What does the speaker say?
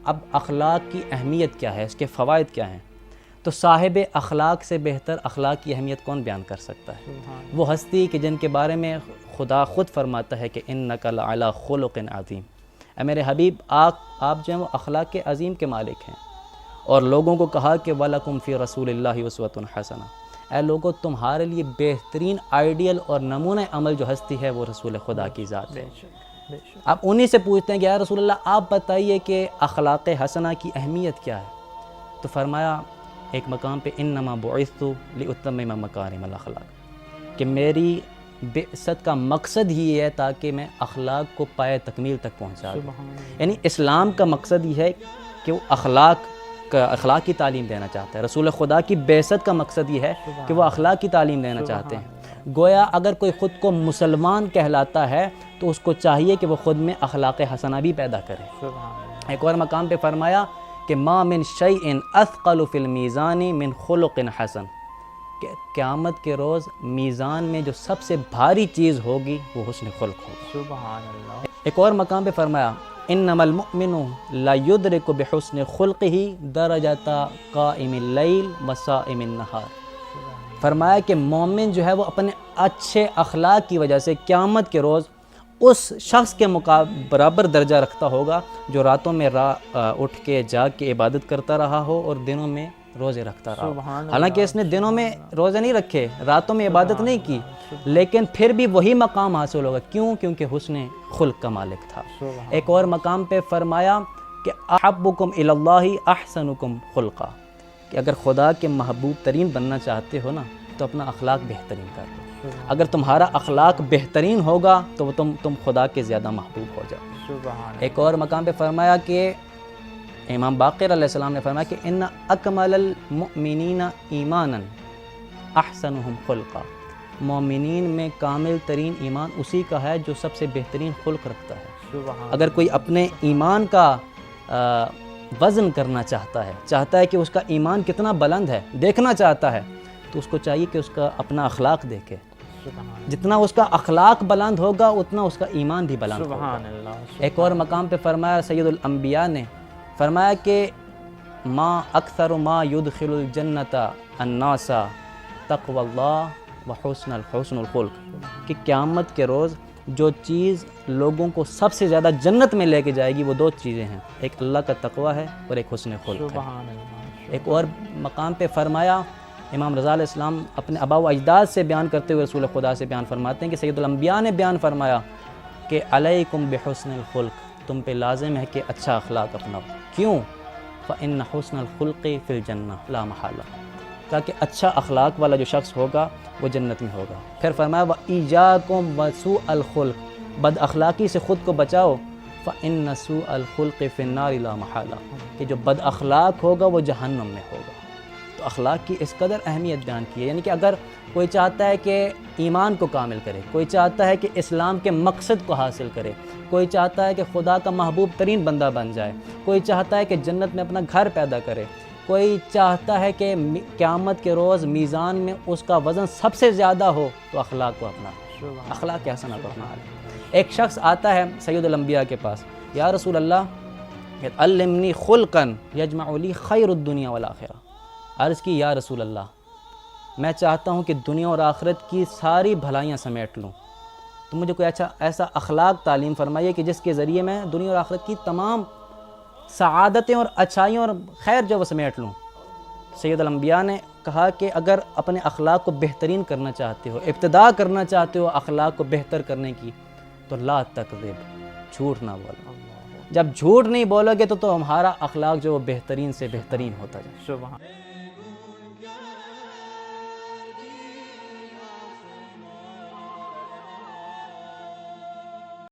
اب اخلاق کی اہمیت کیا ہے، اس کے فوائد کیا ہیں، تو صاحب اخلاق سے بہتر اخلاق کی اہمیت کون بیان کر سکتا ہے؟ وہ ہستی کہ جن کے بارے میں خدا خود فرماتا ہے کہ اِنَّكَ لَعَلَىٰ خُلُقٍ عَظِيمٍ، اے میرے حبیب آپ جو ہیں وہ اخلاق کے عظیم کے مالک ہیں۔ اور لوگوں کو کہا کہ وَلَكُمْ فِي رَسُولِ اللَّهِ أُسْوَةٌ حَسَنَةٌ، اے لوگوں تمہارے لیے بہترین آئیڈیل اور نمونہ عمل جو ہستی ہے وہ رسول خدا کی ذات ہے۔ آپ انہی سے پوچھتے ہیں کہ یا رسول اللہ آپ بتائیے کہ اخلاق حسنہ کی اہمیت کیا ہے؟ تو فرمایا ایک مقام پہ انما بعثت لأتمم مکارم الاخلاق، کہ میری بعثت کا مقصد ہی یہ ہے تاکہ میں اخلاق کو پائے تکمیل تک پہنچا دوں۔ یعنی اسلام کا مقصد یہ ہے کہ وہ اخلاق کی تعلیم دینا چاہتا ہے، رسول خدا کی بعثت کا مقصد یہ ہے کہ وہ اخلاق کی تعلیم دینا چاہتے ہیں۔ گویا اگر کوئی خود کو مسلمان کہلاتا ہے تو اس کو چاہیے کہ وہ خود میں اخلاق حسنہ بھی پیدا کرے۔ ایک اور مقام پہ فرمایا کہ ما من شیء اثقل فی المیزان من خلق حسن، کہ قیامت کے روز میزان میں جو سب سے بھاری چیز ہوگی وہ حسن خلق ہوگا۔ سبحان اللہ۔ ایک اور مقام پہ فرمایا انما المؤمن لا يدرك بحسن خلقه درجة قائم الليل وصائم النهار، فرمایا کہ مومن جو ہے وہ اپنے اچھے اخلاق کی وجہ سے قیامت کے روز اس شخص کے برابر درجہ رکھتا ہوگا جو راتوں میں اٹھ کے جاگ کے عبادت کرتا رہا ہو اور دنوں میں روزے رکھتا رہا۔ حالانکہ اس نے دنوں میں روزے نہیں رکھے، راتوں میں عبادت نہیں کی، لیکن پھر بھی وہی مقام حاصل ہوگا۔ کیوں؟ کیونکہ حسن خلق کا مالک تھا۔ ایک اور مقام پہ فرمایا کہ احبکم الی اللہ احسنکم خلقا، کہ اگر خدا کے محبوب ترین بننا چاہتے ہو نا تو اپنا اخلاق بہترین کر لو۔ اگر تمہارا اخلاق بہترین ہوگا تو تم خدا کے زیادہ محبوب ہو جاؤ۔ ایک اور مقام پہ فرمایا کہ امام باقر علیہ السلام نے فرمایا کہ ان اکمل المؤمنین ایمانا احسنہم خلقا، مومنین میں کامل ترین ایمان اسی کا ہے جو سب سے بہترین خلق رکھتا ہے۔ اگر کوئی اپنے ایمان کا وزن کرنا چاہتا ہے کہ اس کا ایمان کتنا بلند ہے، دیکھنا چاہتا ہے، تو اس کو چاہیے کہ اس کا اپنا اخلاق دیکھے۔ جتنا اس کا اخلاق بلند ہوگا اتنا اس کا ایمان بھی بلند ہوگا۔ ایک اور مقام پہ فرمایا سید الانبیاء نے فرمایا کہ ما اکثر ما يدخل الجنت الناس تقوی اللہ وحسن الخلق، کہ قیامت کے روز جو چیز لوگوں کو سب سے زیادہ جنت میں لے کے جائے گی وہ دو چیزیں ہیں، ایک اللہ کا تقوی ہے اور ایک حسن خلق ہے۔ ایک اور مقام پہ فرمایا امام رضا علیہ السلام اپنے آباء و اجداد سے بیان کرتے ہوئے رسول خدا سے بیان فرماتے ہیں کہ سید الانبیاء نے بیان فرمایا کہ علیکم بحسن الخلق، تم پہ لازم ہے کہ اچھا اخلاق اپناؤ۔ کیوں؟ فإن حسن الخلق فی الجنہ لا محالہ، تاکہ اچھا اخلاق والا جو شخص ہوگا وہ جنت میں ہوگا۔ پھر فرمایا وإیاکم وسوء الخلق، بد اخلاقی سے خود کو بچاؤ، فإن سوء الخلق فی النار لا محالہ، کہ جو بد اخلاق ہوگا وہ جہنم میں ہوگا۔ تو اخلاق کی اس قدر اہمیت بیان کی ہے، یعنی کہ اگر کوئی چاہتا ہے کہ ایمان کو کامل کرے، کوئی چاہتا ہے کہ اسلام کے مقصد کو حاصل کرے، کوئی چاہتا ہے کہ خدا کا محبوب ترین بندہ بن جائے، کوئی چاہتا ہے کہ جنت میں اپنا گھر پیدا کرے، کوئی چاہتا ہے کہ قیامت کے روز میزان میں اس کا وزن سب سے زیادہ ہو، تو اخلاق کو اپنا اخلاق حسنہ کو اپنا لے۔ ایک شخص آتا ہے سید الانبیاء کے پاس، یا رسول اللہ علمنی خلقا یجمع لی خیر الدنیا والآخرہ، عرض کی یا رسول اللہ میں چاہتا ہوں کہ دنیا اور آخرت کی ساری بھلائیاں سمیٹ لوں، تو مجھے کوئی ایسا اخلاق تعلیم فرمائیے کہ جس کے ذریعے میں دنیا اور آخرت کی تمام سعادتیں اور اچھائیوں اور خیر جو وہ سمیٹ لوں۔ سید الانبیاء نے کہا کہ اگر اپنے اخلاق کو بہترین کرنا چاہتے ہو، ابتدا کرنا چاہتے ہو اخلاق کو بہتر کرنے کی، تو لا تکذب، جھوٹ نہ بولو۔ جب جھوٹ نہیں بولو گے تو تمہارا اخلاق جو بہترین سے بہترین ہوتا جائے۔